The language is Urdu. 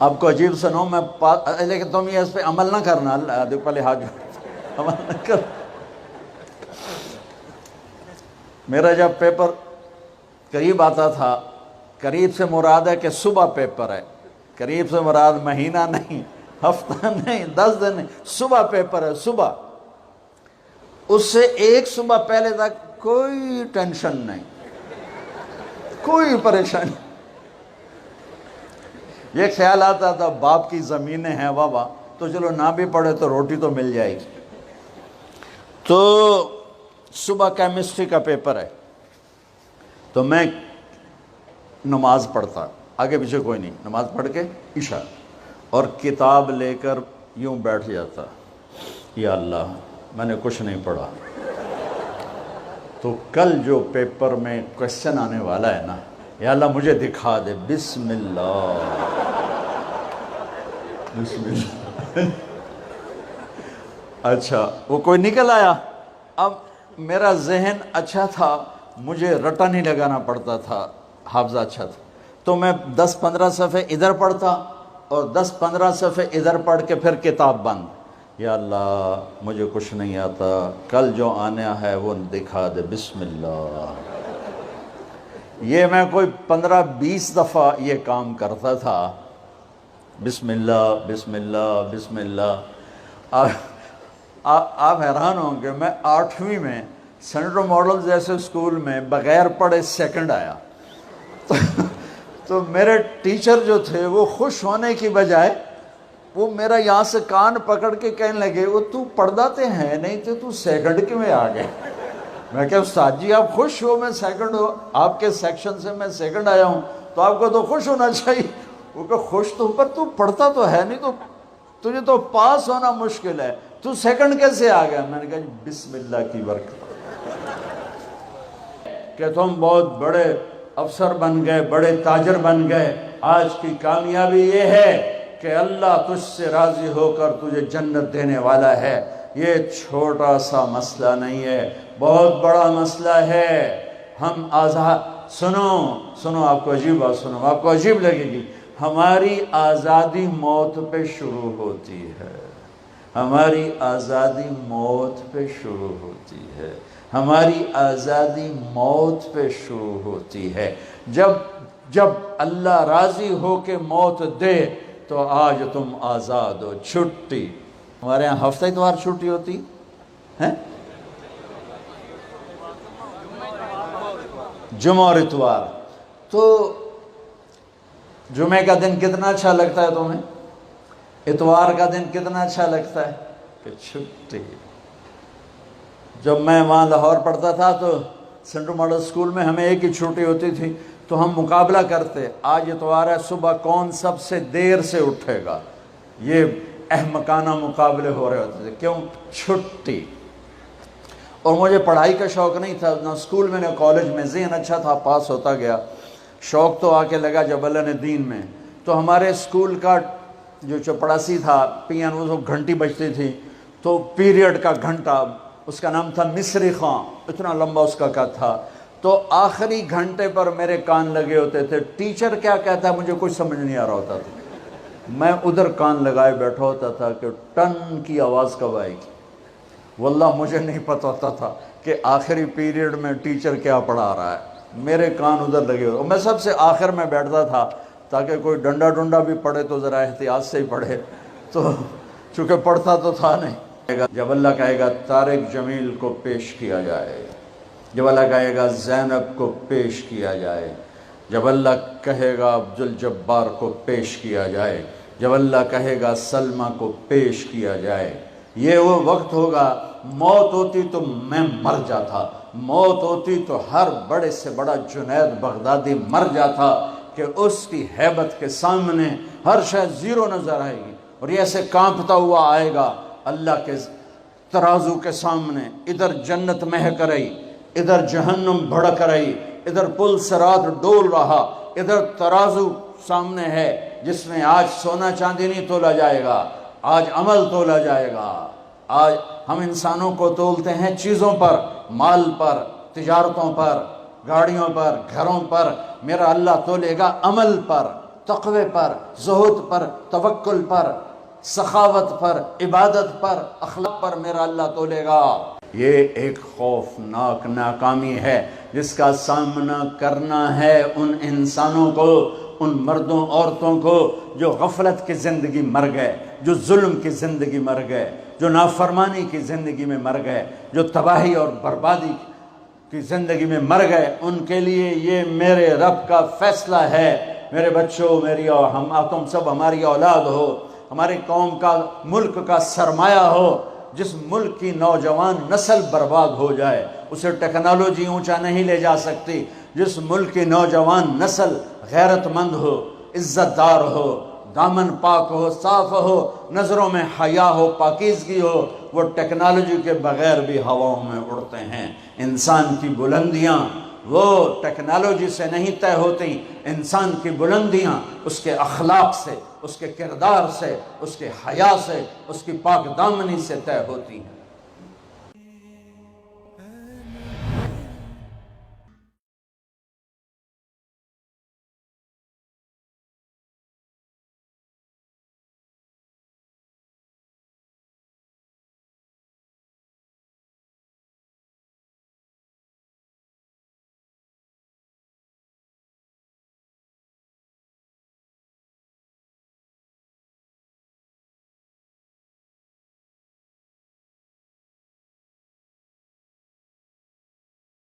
آپ کو عجیب سنو میں لیکن تم یہ اس پہ عمل نہ کرنا، اللہ دیکھ پہلے ہاتھ جوڑ عمل نہ کر۔ میرا جب پیپر قریب آتا تھا، قریب سے مراد ہے کہ صبح پیپر ہے، قریب سے مراد مہینہ نہیں، ہفتہ نہیں، 10 دن نہیں، صبح پیپر ہے، صبح۔ اس سے ایک صبح پہلے تک کوئی ٹینشن نہیں، کوئی پریشانی۔ یہ خیال آتا تھا باپ کی زمینیں ہیں بابا تو چلو نہ بھی پڑھے تو روٹی تو مل جائے گی۔ تو صبح کیمسٹری کا پیپر ہے، تو میں نماز پڑھتا، آگے پیچھے کوئی نہیں، نماز پڑھ کے عشاء، اور کتاب لے کر یوں بیٹھ جاتا، یا اللہ میں نے کچھ نہیں پڑھا، تو کل جو پیپر میں کوشچن آنے والا ہے نا، یا اللہ مجھے دکھا دے، بسم اللہ بسم اللہ۔ اچھا وہ کوئی نکل آیا، اب میرا ذہن اچھا تھا، مجھے رٹا نہیں لگانا پڑتا تھا، حافظہ اچھا تھا، تو میں 10-15 صفحے ادھر پڑھتا اور 10-15 صفحے ادھر پڑھ کے پھر کتاب بند، یا اللہ مجھے کچھ نہیں آتا، کل جو آنا ہے وہ دکھا دے، بسم اللہ۔ یہ میں کوئی 15-20 دفعہ یہ کام کرتا تھا، بسم اللہ بسم اللہ بسم اللہ۔ آپ حیران ہوں کہ میں 8ویں میں سینٹرل ماڈل جیسے اسکول میں بغیر پڑھے سیکنڈ آیا۔ تو میرے ٹیچر جو تھے وہ خوش ہونے کی بجائے وہ میرا یہاں سے کان پکڑ کے کہنے لگے، وہ تو پڑھاتے ہیں نہیں تو سیکنڈ کیوں میں آ گئے؟ میں کہا استاد جی آپ خوش ہو میں سیکنڈ ہو، آپ کے سیکشن سے میں سیکنڈ آیا ہوں تو آپ کو تو خوش ہونا چاہیے۔ وہ کہ خوش تو، پر تو پڑھتا تو ہے نہیں، تو تجھے تو پاس ہونا مشکل ہے، تو سیکنڈ کیسے آ گیا؟ میں نے کہا جی بسم اللہ کی برکت کہ تم بہت بڑے افسر بن گئے، بڑے تاجر بن گئے۔ آج کی کامیابی یہ ہے کہ اللہ تجھ سے راضی ہو کر تجھے جنت دینے والا ہے۔ یہ چھوٹا سا مسئلہ نہیں ہے، بہت بڑا مسئلہ ہے۔ ہم آزاد، سنو آپ کو عجیب بات سنو، آپ کو عجیب لگے گی، ہماری آزادی موت پہ شروع ہوتی ہے، ہماری آزادی موت پہ شروع ہوتی ہے، ہماری آزادی موت پہ شروع ہوتی ہے۔ جب اللہ راضی ہو کے موت دے تو آج تم آزاد ہو۔ چھٹی ہمارے یہاں ہفتہ اتوار چھٹی ہوتی ہے، جمعہ اور اتوار۔ تو جمعے کا دن کتنا اچھا لگتا ہے تمہیں، اتوار کا دن کتنا اچھا لگتا ہے کہ چھٹی۔ جب میں وہاں لاہور پڑھتا تھا تو سینٹرل ماڈل اسکول میں ہمیں ایک ہی چھٹی ہوتی تھی، تو ہم مقابلہ کرتے، آج اتوار ہے، صبح کون سب سے دیر سے اٹھے گا، یہ احمقانہ مقابلے ہو رہے ہوتے تھے، کیوں؟ چھٹی۔ اور مجھے پڑھائی کا شوق نہیں تھا، نہ اسکول میں نہ کالج میں، ذہن اچھا تھا، پاس ہوتا گیا، شوق تو آ کے لگا جب اللہ نے دین میں۔ تو ہمارے اسکول کا جو چپڑاسی تھا، پیان، وہ گھنٹی بجتی تھی، تو پیریڈ کا گھنٹہ، اس کا نام تھا مصری خان، اتنا لمبا اس کا قد تھا، تو آخری گھنٹے پر میرے کان لگے ہوتے تھے، ٹیچر کیا کہتا ہے مجھے کچھ سمجھ نہیں آ رہا ہوتا تھا، میں ادھر کان لگائے بیٹھا ہوتا تھا کہ ٹن کی آواز کب آئے گی۔ واللہ مجھے نہیں پتہ ہوتا تھا کہ آخری پیریڈ میں ٹیچر کیا پڑھا رہا ہے، میرے کان ادھر لگے ہوئے، اور میں سب سے آخر میں بیٹھتا تھا تاکہ کوئی ڈنڈا ڈنڈا بھی پڑھے تو ذرا احتیاط سے ہی پڑھے، تو چونکہ پڑھتا تو تھا نہیں۔ جب اللہ کہے گا طارق جمیل کو پیش کیا جائے، جب اللہ کہے گا زینب کو پیش کیا جائے، جب اللہ کہے گا عبدالجبار کو پیش کیا جائے، جب اللہ کہے گا سلمہ کو پیش کیا جائے، یہ وہ وقت ہوگا۔ موت ہوتی تو میں مر جاتا، موت ہوتی تو ہر بڑے سے بڑا جنید بغدادی مر جاتا کہ اس کی ہیبت کے سامنے ہر شے زیرو نظر آئے گی، اور یہ ایسے کانپتا ہوا آئے گا اللہ کے ترازو کے سامنے، ادھر جنت مہک رہی، ادھر جہنم بھڑک رہی، ادھر پل صراط ڈول رہا، ادھر ترازو سامنے ہے جس میں آج سونا چاندی نہیں تولا جائے گا، آج عمل تولا جائے گا۔ آج ہم انسانوں کو تولتے ہیں چیزوں پر، مال پر، تجارتوں پر، گاڑیوں پر، گھروں پر، میرا اللہ تولے گا عمل پر۔ تقوی پر، زہد پر، توکل پر، سخاوت پر، عبادت پر، اخلاق پر میرا اللہ تولے گا۔ یہ ایک خوفناک ناکامی ہے جس کا سامنا کرنا ہے ان انسانوں کو، ان مردوں عورتوں کو جو غفلت کی زندگی مر گئے، جو ظلم کی زندگی مر گئے، جو نافرمانی کی زندگی میں مر گئے، جو تباہی اور بربادی کی زندگی میں مر گئے۔ ان کے لیے یہ میرے رب کا فیصلہ ہے، میرے بچوں، میری اور تم سب ہماری اولاد ہو، ہماری قوم کا، ملک کا سرمایہ ہو۔ جس ملک کی نوجوان نسل برباد ہو جائے اسے ٹیکنالوجی اونچا نہیں لے جا سکتی۔ جس ملک کی نوجوان نسل غیرت مند ہو، عزت دار ہو، دامن پاک ہو، صاف ہو، نظروں میں حیا ہو، پاکیزگی ہو، وہ ٹیکنالوجی کے بغیر بھی ہواؤں میں اڑتے ہیں۔ انسان کی بلندیاں وہ ٹیکنالوجی سے نہیں طے ہوتی، انسان کی بلندیاں اس کے اخلاق سے، اس کے کردار سے، اس کے حیا سے، اس کی پاک دامنی سے طے ہوتی ہیں۔